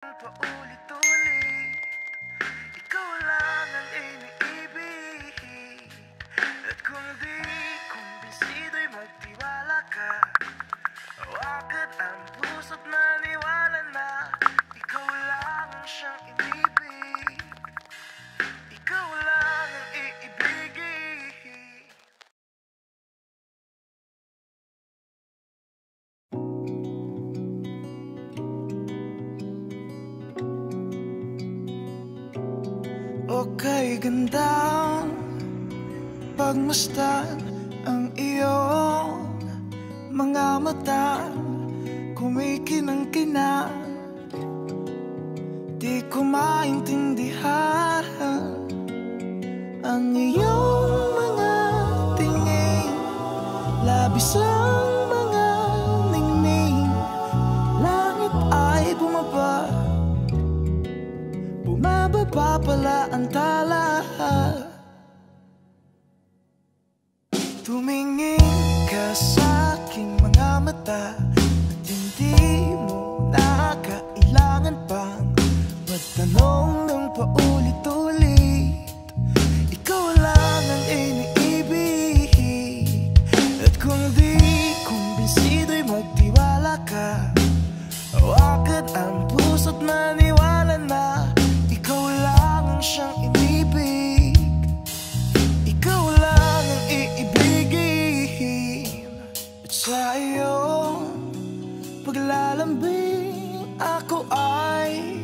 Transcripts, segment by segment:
Paulit-ulit, ikaw lang ang iniibig. At kung di kumbinsido'y magtiwala ka, hawakan ang puso't maniwala na ikaw lang ang siyang inibig. Ikaw lang ang iibigin. Okay, gandang pagmasdan ang iyong mga mata, kumikinang-kinang. Di ko maintindihan ang iyong mga tingin, labis ang mga ningning. Langit ay bumaba, bumababa pala ang tala. Tumingin ka sa aking mga mata at hindi mo na kailangan pang magtanong ng paulit-ulit. Ikaw lang ang iniibig. At kung di kumbinsido'y magtiwala ka, hawakan ang puso't maniwala na ikaw lang ang siyang inibig. Ikaw lang ang iibigin. At sa iyong paglalambing ako ay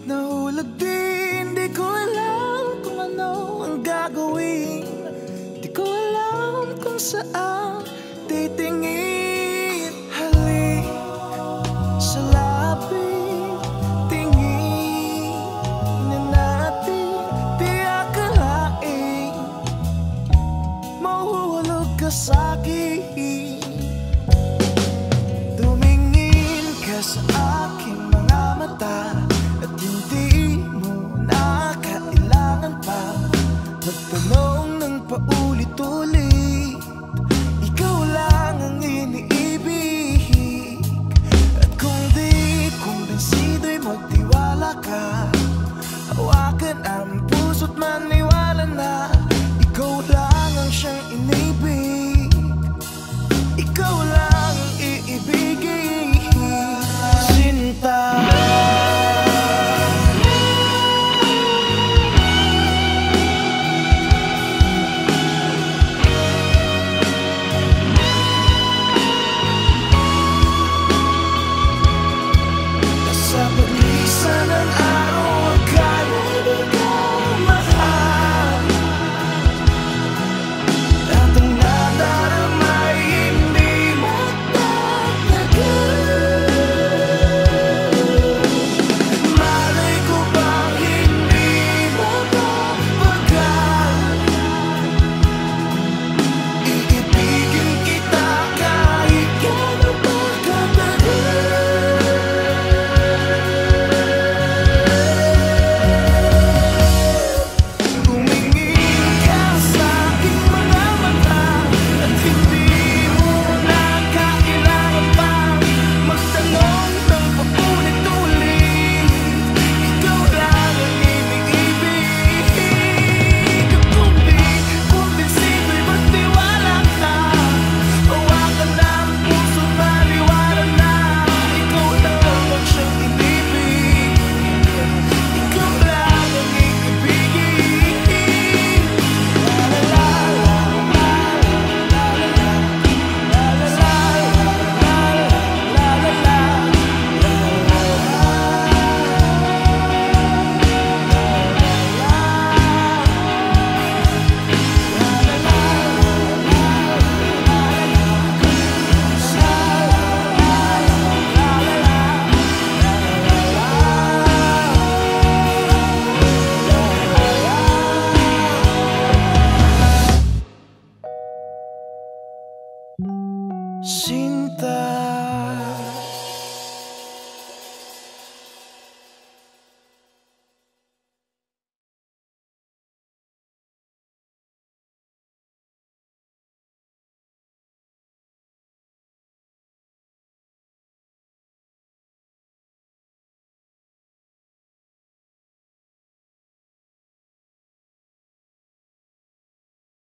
nahulog din. Di ko alam kung ano ang gagawin, di ko alam kung saan titingin. Halik sa lapit, tingin na natin, di akalain mahuhulog ka sa'kin. Tumingin ka sa aking mga mata at hindi mo na kailangan pa magtanong ng paulit-ulit. Ikaw lang ang iniibig. At kung di kumbinsido'y magtiwala ka, hawakan ang puso't maniwala na ikaw lang ang siyang inibig. Ikaw lang ang iibigin. Sinta, sa paglisan ng